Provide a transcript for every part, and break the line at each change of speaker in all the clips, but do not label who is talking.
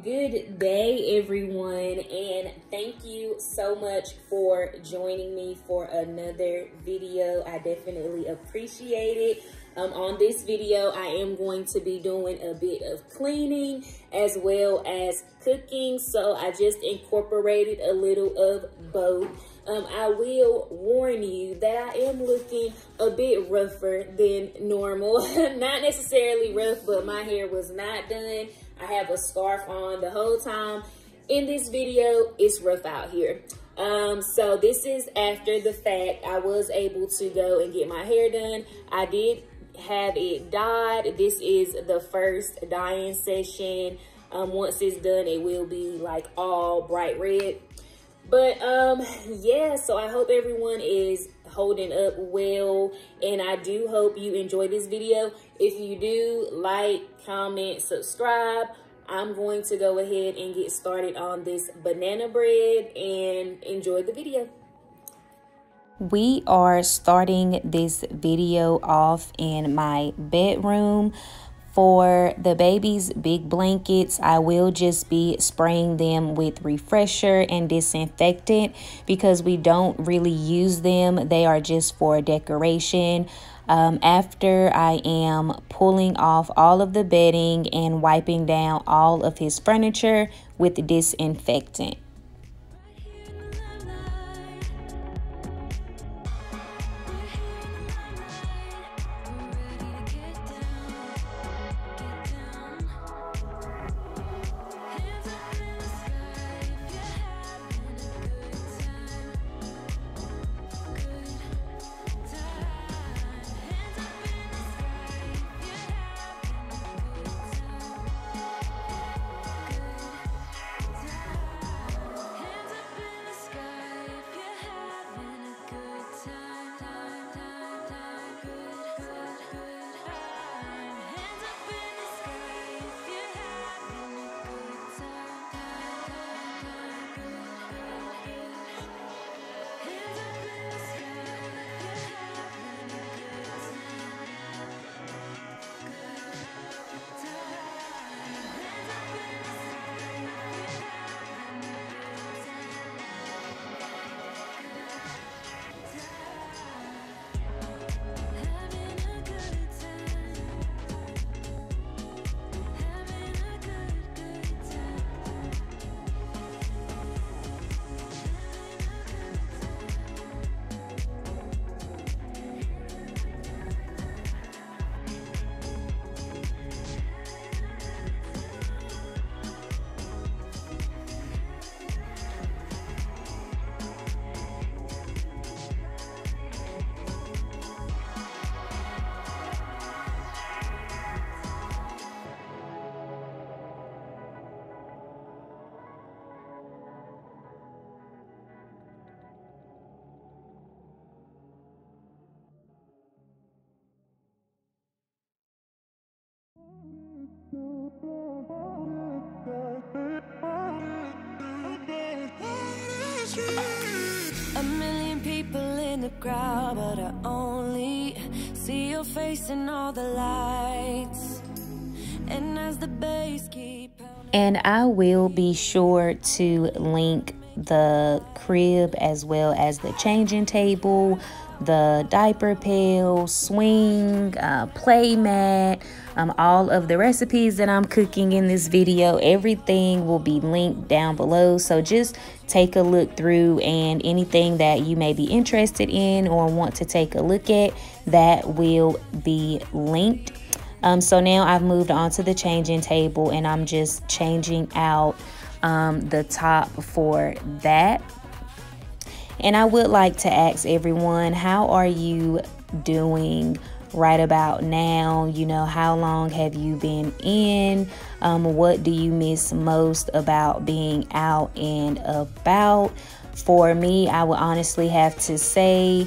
Good day, everyone, and thank you so much for joining me for another video. I definitely appreciate it. On this video, I am going to be doing a bit of cleaning as well as cooking, so I just incorporated a little of both. I will warn you that I am looking a bit rougher than normal. Not necessarily rough, but my hair was not done. I have a scarf on the whole time. In this video, it's rough out here. So this is after the fact. I was able to go and get my hair done. I did have it dyed. This is the first dyeing session. Once it's done, it will be like all bright red. But yeah, so I hope everyone is holding up well, and I do hope you enjoy this video. If you do, like, comment, subscribe. I'm going to go ahead and get started on this banana bread and enjoy the video.
We are starting this video off in my bedroom. For the baby's big blankets, I will just be spraying them with refresher and disinfectant because we don't really use them. They are just for decoration. After I am pulling off all of the bedding and wiping down all of his furniture with disinfectant.
A million people in the crowd, but I only see your face in all the lights. And as the bass keep pounding,
And I will be sure to link the crib as well as the changing table, the diaper pail, swing, play mat, all of the recipes that I'm cooking in this video. Everything will be linked down below, so just take a look through, and anything that you may be interested in or want to take a look at, that will be linked. So now I've moved on to the changing table, and I'm just changing out the top for that. And I would like to ask everyone, how are you doing right about now? You know, how long have you been in? What do you miss most about being out and about? For me, I would honestly have to say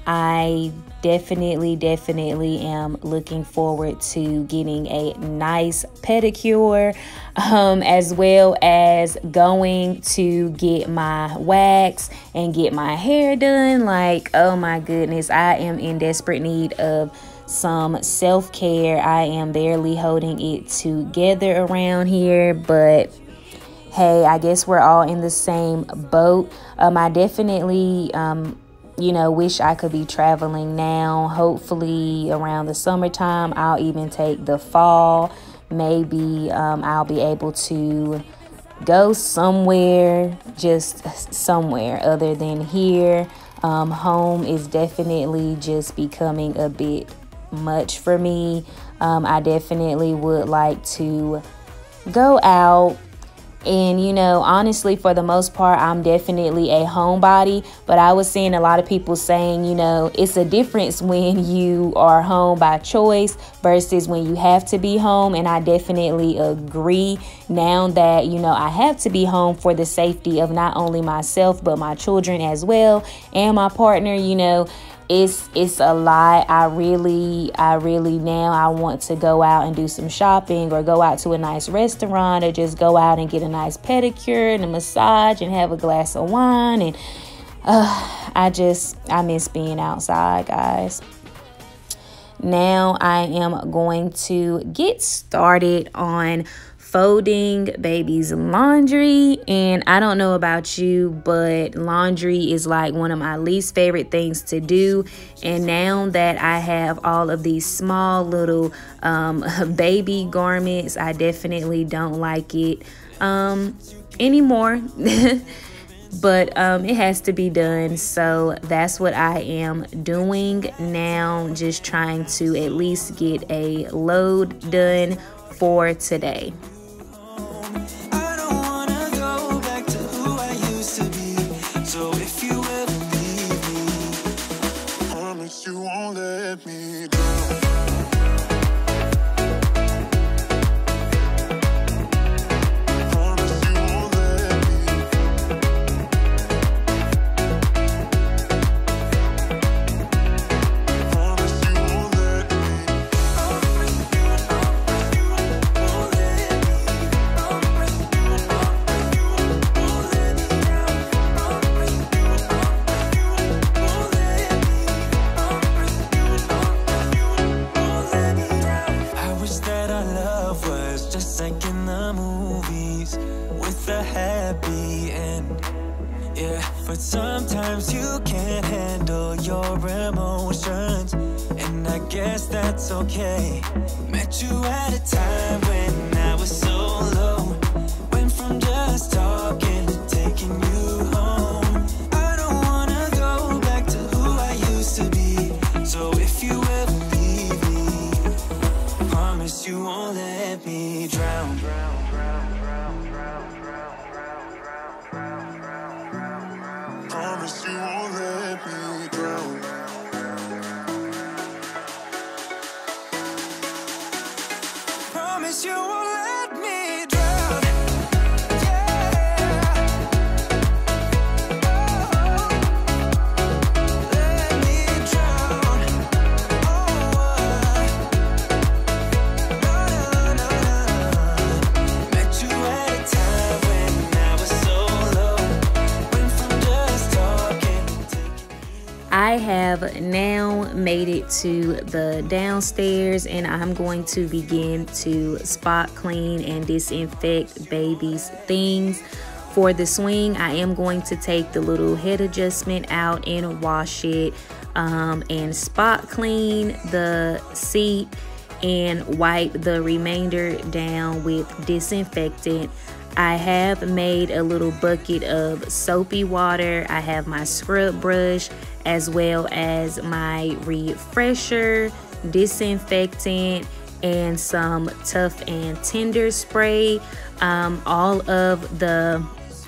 I definitely am looking forward to getting a nice pedicure, as well as going to get my wax and get my hair done. Like, oh my goodness, I am in desperate need of some self-care. I am barely holding it together around here, but hey, I guess we're all in the same boat. I definitely, you know, wish I could be traveling now. Hopefully around the summertime. I'll even take the fall. Maybe I'll be able to go somewhere, just somewhere other than here. Home is definitely just becoming a bit much for me. I definitely would like to go out. And, you know, honestly, for the most part, I'm definitely a homebody. But I was seeing a lot of people saying, you know, it's a difference when you are home by choice versus when you have to be home. And I definitely agree now that, you know, I have to be home for the safety of not only myself, but my children as well, and my partner. You know, it's a lot. I really now I want to go out and do some shopping, or go out to a nice restaurant, or just go out and get a nice pedicure and a massage and have a glass of wine. And I miss being outside, guys. Now I am going to get started on folding baby's laundry. And I don't know about you, but laundry is like one of my least favorite things to do. And now that I have all of these small little baby garments, I definitely don't like it anymore. But it has to be done, so that's what I am doing now, just trying to at least get a load done for today.
But sometimes you can't handle your emotions, and I guess that's okay. Met you at a time when I was so low, went from just talking to taking you home. I don't wanna go back to who I used to be, so if you ever leave me, promise you won't let me drown. Promise you won't let me drown. Promise you won't let me drown. Yeah. Oh, let me drown. Oh, no. Met you at a time when I was so low, went from just talking to
I have now made it to the downstairs, and I'm going to begin to spot clean and disinfect baby's things. For the swing, I am going to take the little head adjustment out and wash it, and spot clean the seat and wipe the remainder down with disinfectant. I have made a little bucket of soapy water. I have my scrub brush as well as my refresher, disinfectant, and some Tough and Tender spray. All of the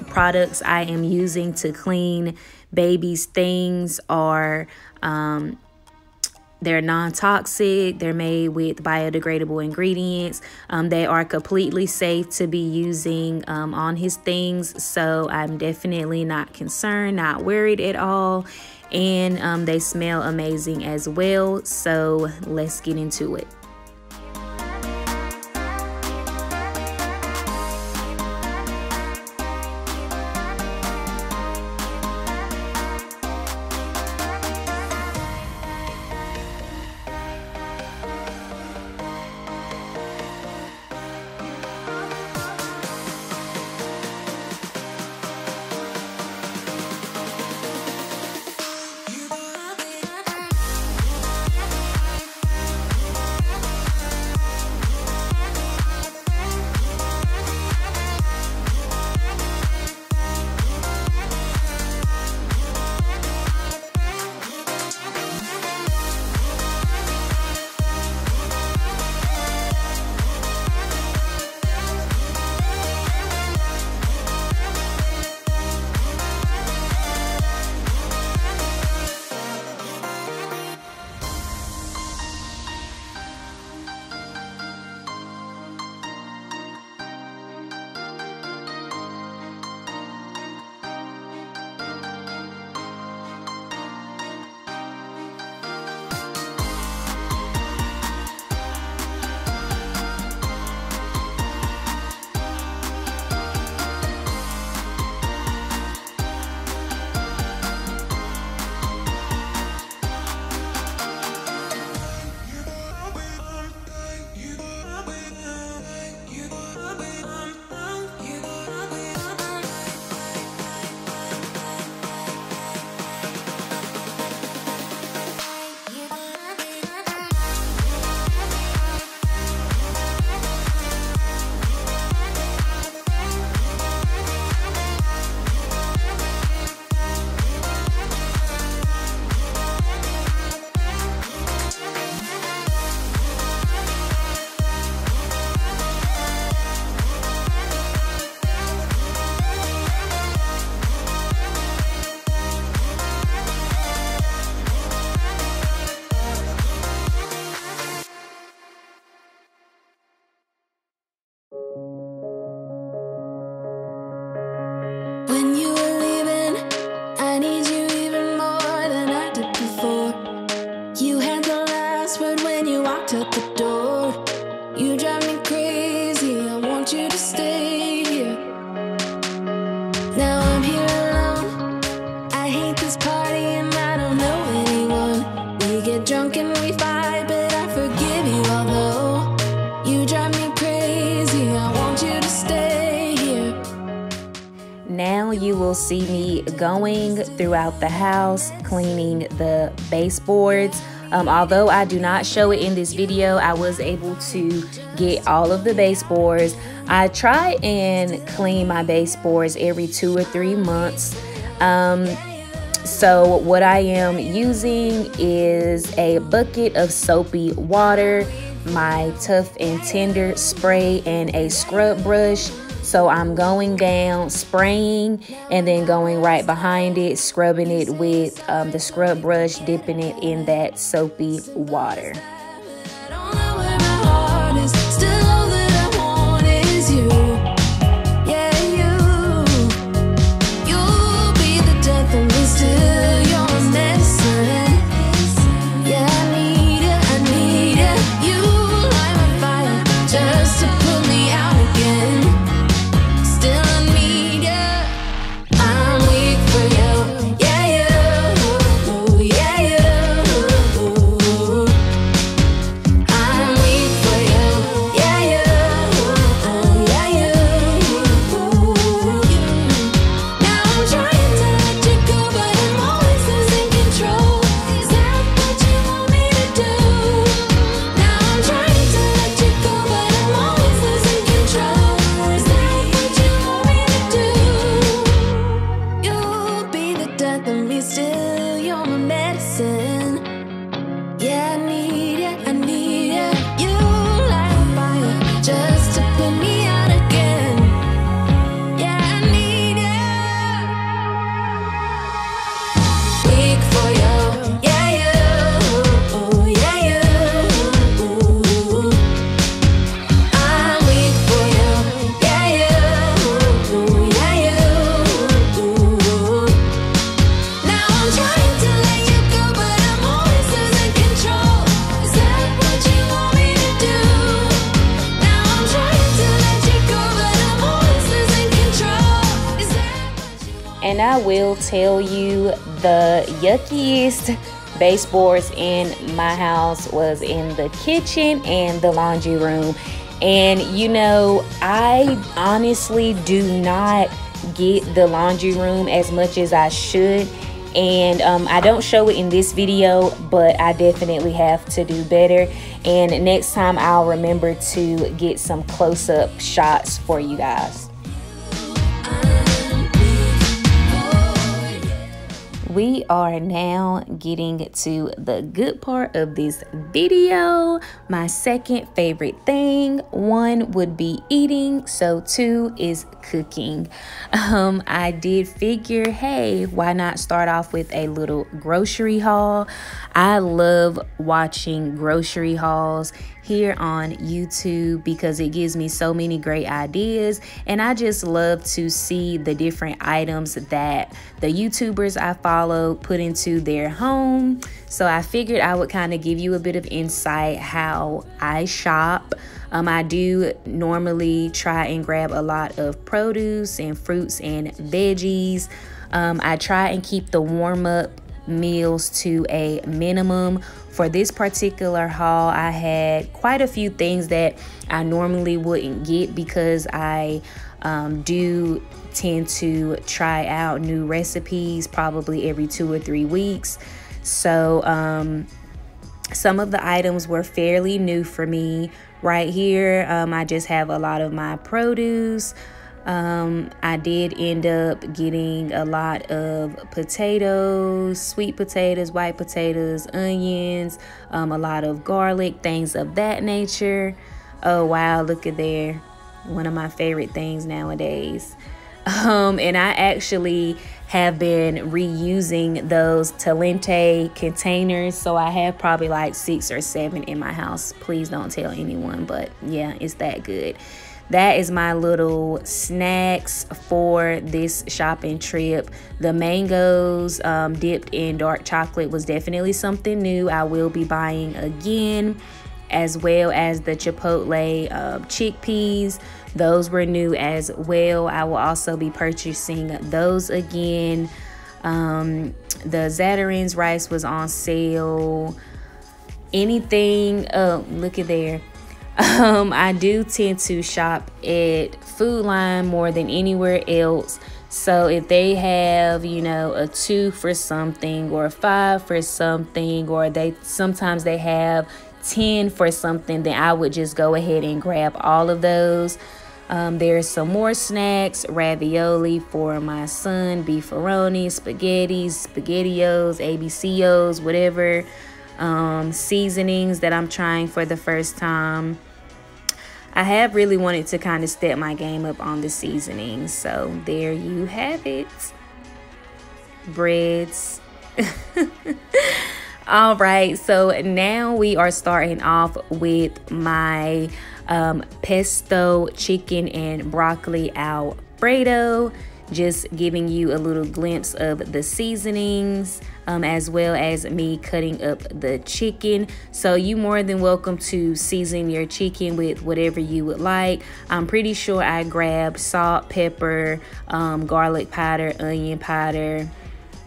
products I am using to clean baby's things are they're non-toxic. They're made with biodegradable ingredients. They are completely safe to be using on his things. So I'm definitely not concerned, not worried at all. And they smell amazing as well. So let's get into it. see me going throughout the house cleaning the baseboards. Although I do not show it in this video, I was able to get all of the baseboards. I try and clean my baseboards every 2 or 3 months. So what I am using is a bucket of soapy water, my Tough and Tender spray, and a scrub brush. So I'm going down, spraying, and then going right behind it, scrubbing it with the scrub brush, dipping it in that soapy water. And I will tell you, the yuckiest baseboards in my house was in the kitchen and the laundry room. And you know, I honestly do not get the laundry room as much as I should. And I don't show it in this video, but I definitely have to do better. And next time I'll remember to get some close-up shots for you guys. We are now getting to the good part of this video. My second favorite thing. 1 would be eating, so 2 is cooking. I did figure, hey, why not start off with a little grocery haul? I love watching grocery hauls here on YouTube because it gives me so many great ideas, and I just love to see the different items that the YouTubers I follow put into their home. So I figured I would kind of give you a bit of insight how I shop. I do normally try and grab a lot of produce and fruits and veggies. I try and keep the warm-up meals to a minimum. For this particular haul, I had quite a few things that I normally wouldn't get because I do tend to try out new recipes probably every 2 or 3 weeks. So some of the items were fairly new for me. Right here, I just have a lot of my produce. I did end up getting a lot of potatoes, sweet potatoes, white potatoes, onions, a lot of garlic, things of that nature. Oh wow, look at there, one of my favorite things nowadays. And I actually have been reusing those Talente containers, so I have probably like 6 or 7 in my house. Please don't tell anyone, but yeah, it's that good. That is my little snacks for this shopping trip. The mangoes dipped in dark chocolate was definitely something new. I will be buying again, as well as the Chipotle chickpeas. Those were new as well. I will also be purchasing those again. The Zatarain's rice was on sale. Anything, oh, look at there. I do tend to shop at Food Line more than anywhere else. So if they have, you know, a 2 for something or a 5 for something, or sometimes they have 10 for something, then I would just go ahead and grab all of those. There's some more snacks, ravioli for my son, beefaroni, spaghettios, ABCOs, whatever. Seasonings that I'm trying for the first time. I have really wanted to kind of step my game up on the seasonings. So there you have it. Breads. All right, so now we are starting off with my pesto chicken and broccoli Alfredo. Just giving you a little glimpse of the seasonings, as well as me cutting up the chicken. So you more than welcome to season your chicken with whatever you would like. I'm pretty sure I grabbed salt, pepper, garlic powder, onion powder.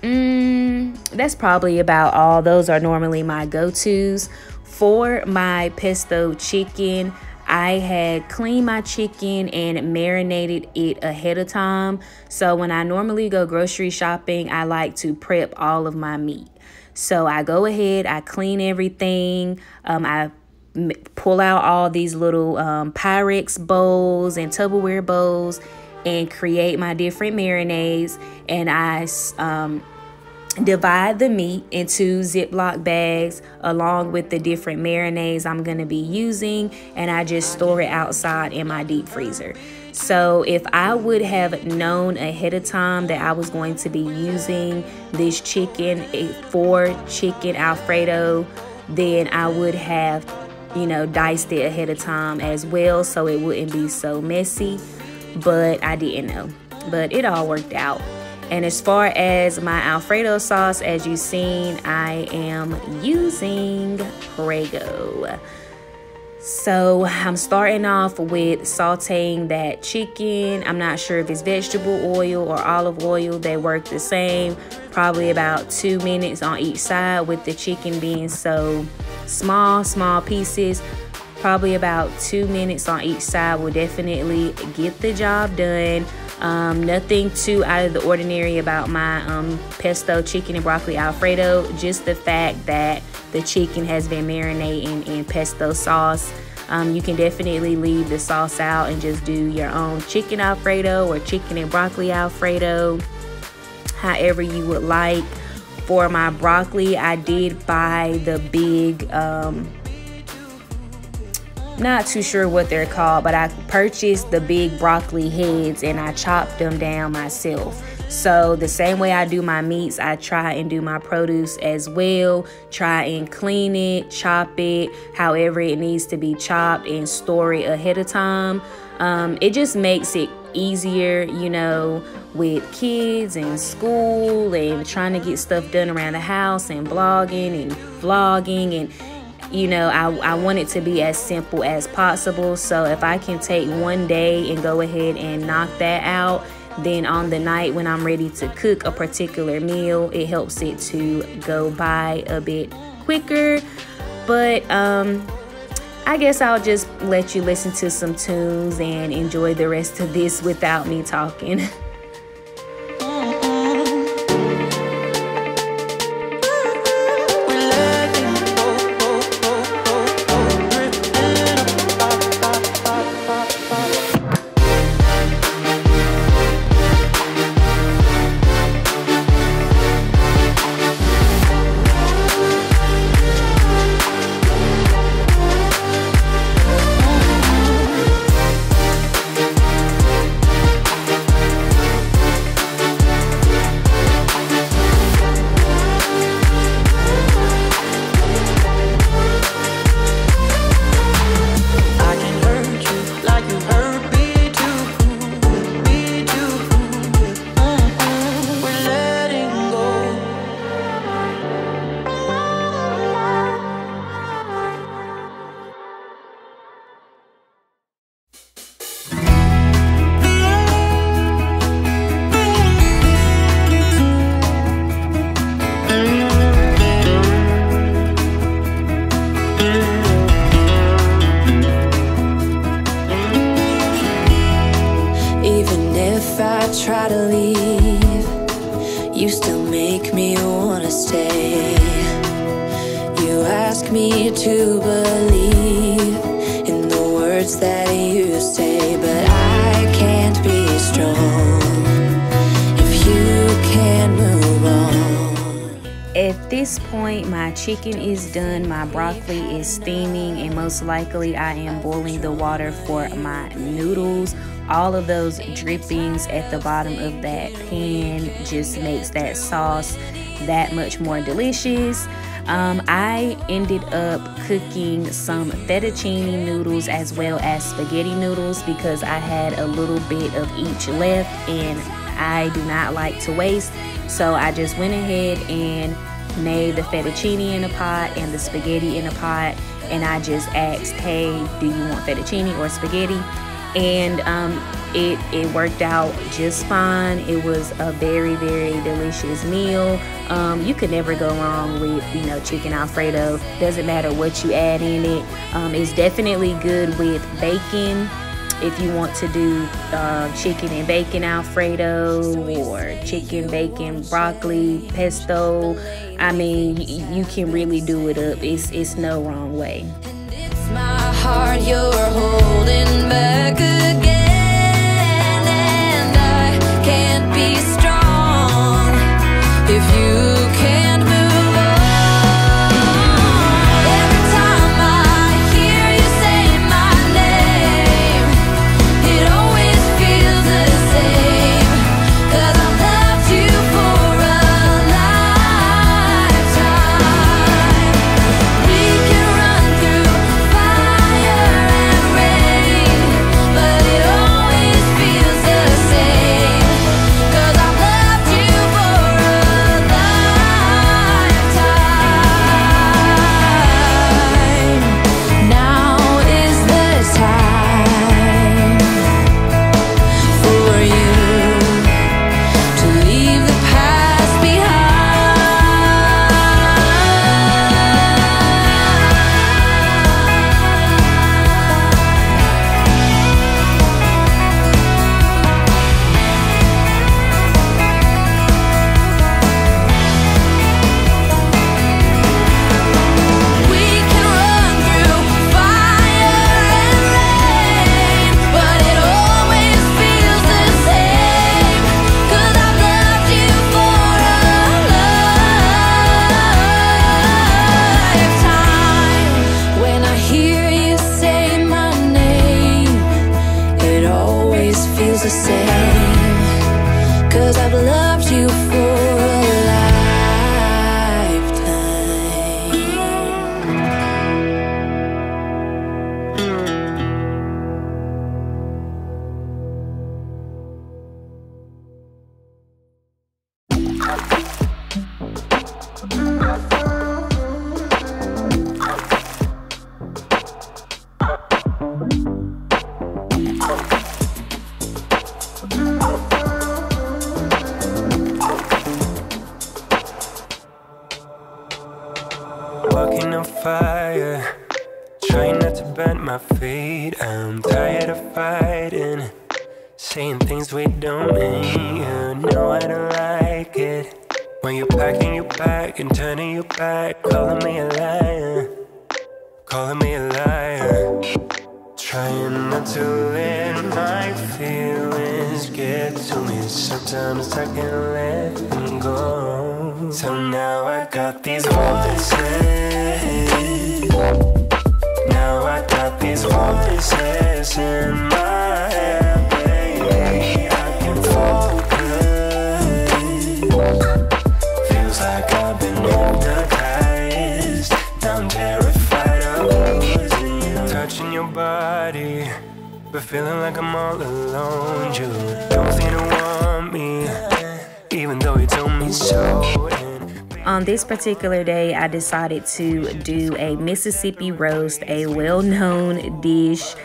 That's probably about all. Those are normally my go-tos. For my pesto chicken, I had cleaned my chicken and marinated it ahead of time. So when I normally go grocery shopping, I like to prep all of my meat. So I go ahead, I clean everything. I pull out all these little Pyrex bowls and Tupperware bowls and create my different marinades. And I divide the meat into Ziploc bags along with the different marinades I'm going to be using, and I just store it outside in my deep freezer. So if I would have known ahead of time that I was going to be using this chicken for chicken Alfredo, then I would have, you know, diced it ahead of time as well, so it wouldn't be so messy. But I didn't know, but it all worked out. And as far as my Alfredo sauce, as you've seen, I am using Prego. So I'm starting off with sauteing that chicken. I'm not sure if it's vegetable oil or olive oil. They work the same. Probably about 2 minutes on each side, with the chicken being so small pieces. Probably about 2 minutes on each side will definitely get the job done. Nothing too out of the ordinary about my pesto chicken and broccoli Alfredo. Just the fact that the chicken has been marinating in pesto sauce. You can definitely leave the sauce out and just do your own chicken Alfredo or chicken and broccoli Alfredo, however you would like. For my broccoli, I did buy the big not too sure what they're called, but I purchased the big broccoli heads and I chopped them down myself. So the same way I do my meats, I try and do my produce as well. Try and clean it, chop it, however it needs to be chopped, and store it ahead of time. It just makes it easier, you know, with kids and school and trying to get stuff done around the house and blogging and vlogging, and you know, I want it to be as simple as possible. So if I can take one day and go ahead and knock that out, then on the night when I'm ready to cook a particular meal, it helps it to go by a bit quicker. But I guess I'll just let you listen to some tunes and enjoy the rest of this without me talking.
try to leave, you still make me wanna stay. You ask me to believe in the words that you say, but I can't be strong if you can't move on.
At this point, my chicken is done, my broccoli is steaming, and most likely I am boiling the water for my noodles. All of those drippings at the bottom of that pan just makes that sauce that much more delicious. I ended up cooking some fettuccine noodles as well as spaghetti noodles because I had a little bit of each left and I do not like to waste. So I just went ahead and made the fettuccine in a pot and the spaghetti in a pot, and I just asked, hey, do you want fettuccine or spaghetti? And it worked out just fine. It was a very, very delicious meal. You could never go wrong with, you know, chicken Alfredo. Doesn't matter what you add in it. It's definitely good with bacon. If you want to do chicken and bacon Alfredo or chicken, bacon, broccoli, pesto, I mean, you can really do it up. It's no wrong way.
It's my heart you're holding back again, and I can't be strong if you can't move on. Every time I hear you say my name, it always feels the same, 'cause I've loved you for a lifetime. We can run through fire and rain, but it always feels the same, 'cause I've loved you for a lifetime. Now is the time for you to leave the past We can run through fire and rain, but it always feels the same, 'cause I've loved you for a lifetime. When I hear you say my name, it always feels the same, 'cause I've loved you for a
Walking on fire, trying not to bend my feet. I'm tired of fighting, saying things we don't mean. You know I don't like it when you're packing your bag and turning your back, calling me a liar, calling me a liar. Trying not to let my feelings get to me. Sometimes I can't let them go. So now I got these voices. Now I got these voices in my head, baby. I can focus. Feels like I've been hypnotized. Now I'm terrified of losing you. Touching your body, but feeling like I'm all alone. You don't seem to want me, even though you told me so.
On this particular day, I decided to do a Mississippi roast, a well-known dish.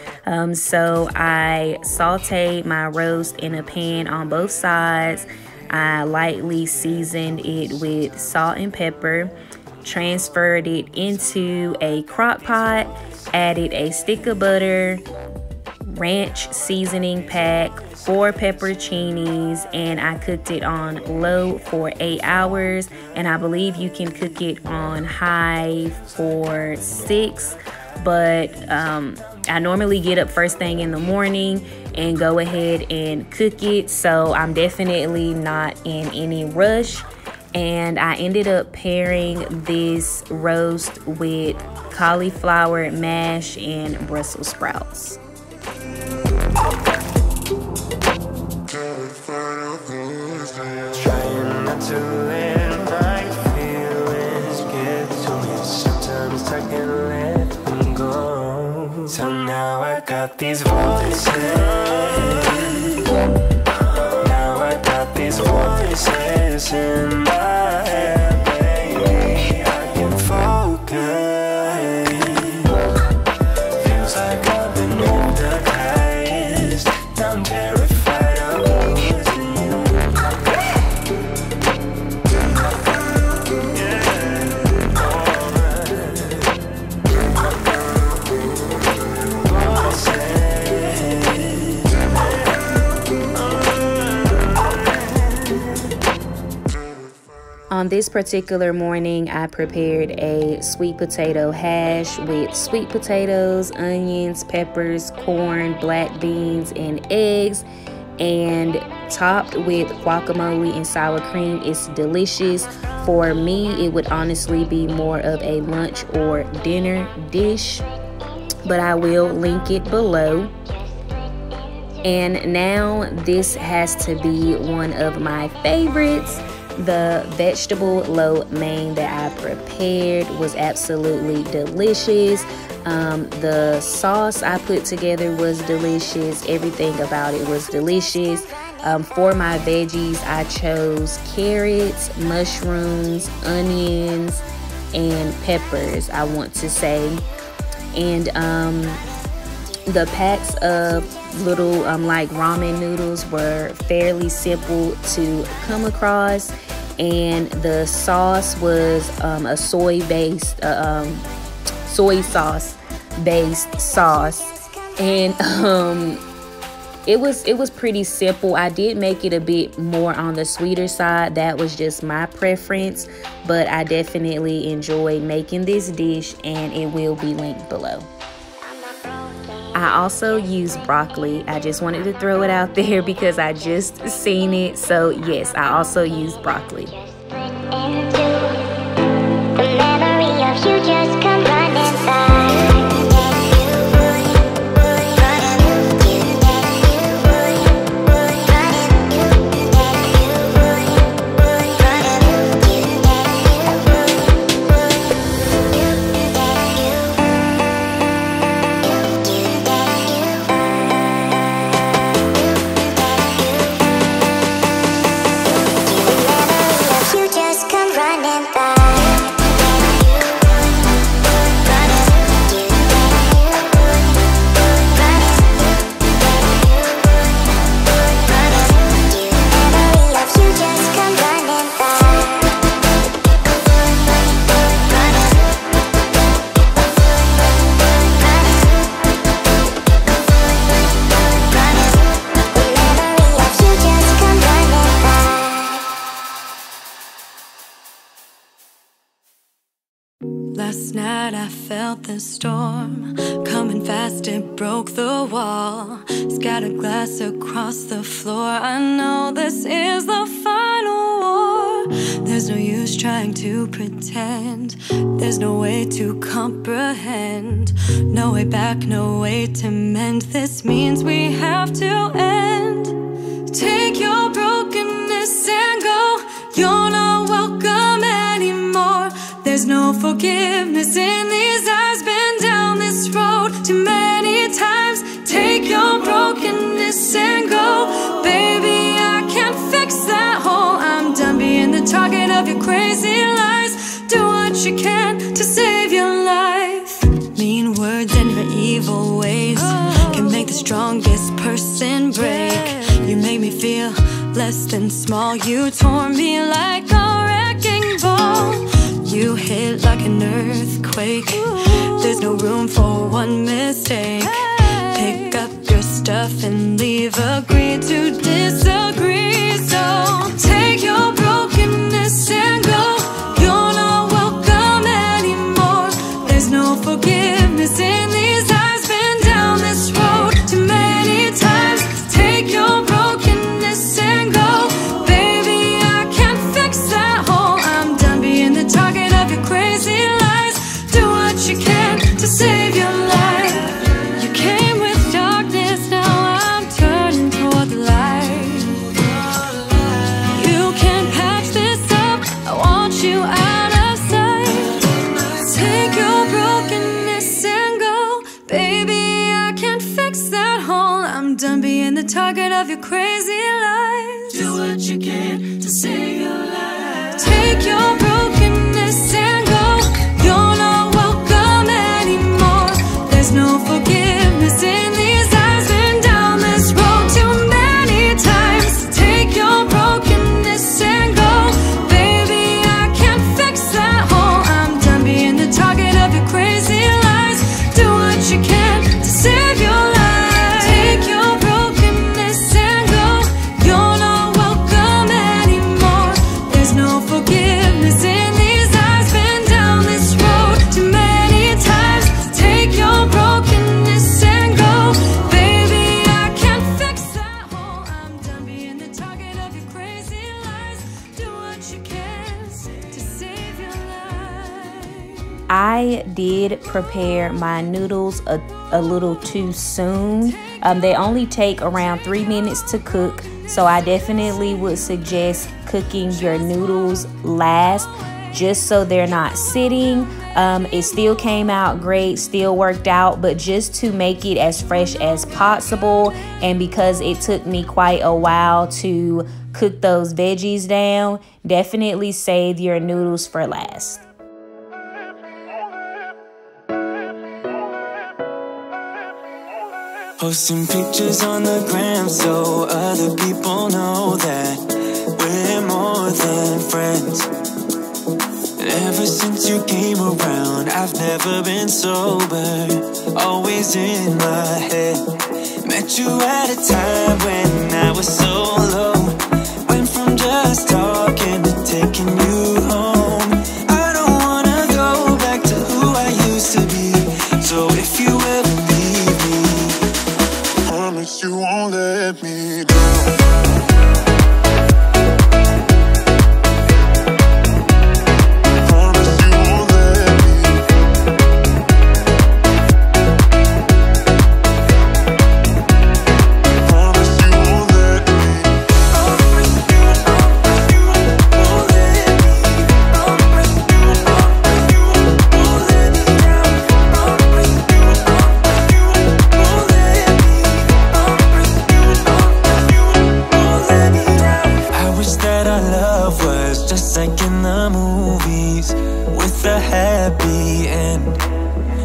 So I sauteed my roast in a pan on both sides. I lightly seasoned it with salt and pepper, transferred it into a crock pot, added a stick of butter, ranch seasoning pack, 4 pepperoncinis, and I cooked it on low for 8 hours, and I believe you can cook it on high for 6, but I normally get up first thing in the morning and go ahead and cook it, so I'm definitely not in any rush. And I ended up pairing this roast with cauliflower mash and Brussels sprouts.
Trying not to let my feelings get to me. Sometimes I can let them go. So now I got these voices. Now I got these voices in my head, baby. I can focus. Feels like I've been hypnotized. I'm terrified of losing you.
On this particular morning, I prepared a sweet potato hash with sweet potatoes, onions, peppers, corn, black beans, and eggs, and topped with guacamole and sour cream. It's delicious. For me, it would honestly be more of a lunch or dinner dish, but I will link it below. And now this has to be one of my favorites. The vegetable lo mein that I prepared was absolutely delicious. The sauce I put together was delicious. Everything about it was delicious. For my veggies, I chose carrots, mushrooms, onions, and peppers, I want to say. And the packs of little like ramen noodles were fairly simple to come across, and the sauce was a soy sauce based sauce, and it was pretty simple. I did make it a bit more on the sweeter side. That was just my preference, but I definitely enjoyed making this dish, and it will be linked below. I also use broccoli. I just wanted to throw it out there because I just seen it. So yes, I also use broccoli.
Last night I felt the storm coming fast, it broke the wall, scattered glass across the floor. I know this is the final war. There's no use trying to pretend, there's no way to comprehend, no way back, no way to mend. This means we have to end. Take your brokenness and go, you're not welcome anymore. There's no forgiveness in these eyes, been down this road too many times. Take your brokenness and go, baby, I can't fix that hole. I'm done being the target of your crazy lies. Do what you can to save your life. Mean words and your evil ways can make the strongest person break. You make me feel less than small, you tore me like a wrecking ball. You hit like an earthquake, there's no room for one mistake. Pick up your stuff and leave, agree to disagree. So take your brokenness and go. You're not welcome anymore. There's no forgiveness in these eyes. Been down this road too many times. Take your brokenness and go. Baby, I can't fix that hole. I'm done being the target of your crazy lies. Do what you can to save your life. You came with darkness, now I'm turning toward the light. You can patch this up, I want you out of sight. Take your brokenness and go. Baby, I can't fix that hole. I'm done being the target of your crazy lies. Do what you can to save your life. Take your brokenness and go. You're not welcome anymore. There's no forgiveness in these eyes. Been down this road too many times. Take your brokenness and go. Baby, I can't fix that hole. I'm done being the target of your crazy lies. Do what you can to save your life. Take your brokenness and go. You're not welcome anymore. There's no forgiveness in these eyes. Been down this road too many times. Take your brokenness and go. Baby, I can't fix that hole. I'm done being the target of your crazy lies. Do what you can to save your life.
I did prepare my noodles a little too soon. They only take around 3 minutes to cook, so I definitely would suggest cooking your noodles last, just so they're not sitting. It still came out great, still worked out, but just to make it as fresh as possible, and because it took me quite a while to cook those veggies down, definitely save your noodles for last.
Posting pictures on the gram so other people know that we're more than friends. Ever since you came around, I've never been sober, always in my head. Met you at a time when I was so low. Went from just talking to taking you home. I don't wanna go back to who I used to be. So if you ever leave me, promise you won't let me down. Like in the movies, with a happy end.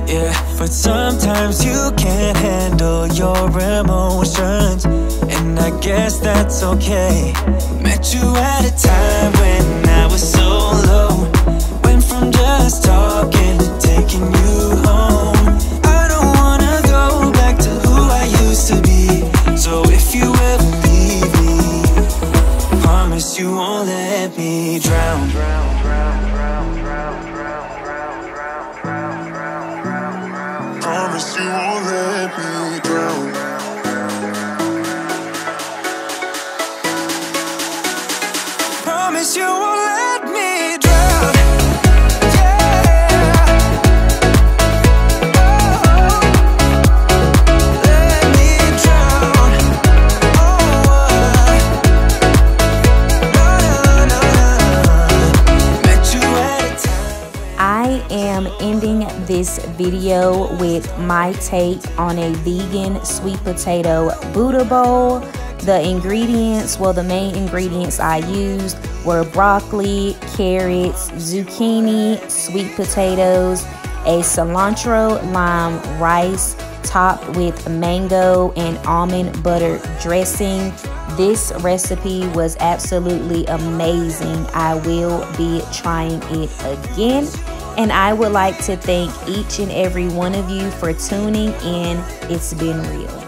Yeah, but sometimes you can't handle your emotions, and I guess that's okay. Met you at a time when I was so low. Went from just talking to taking you home. I don't wanna go back to who I used to be. So if you ever leave me, promise you won't let me drown. Promise you won't let me drown. Promise you won't let me drown. Yeah. Oh, let me drown. Oh, no. Met you at a time.
I am ending this video with my take on a vegan sweet potato Buddha bowl. The ingredients, well, the main ingredients I used were broccoli, carrots, zucchini, sweet potatoes, a cilantro lime rice topped with mango and almond butter dressing. This recipe was absolutely amazing. I will be trying it again. And I would like to thank each and every one of you for tuning in. It's been real.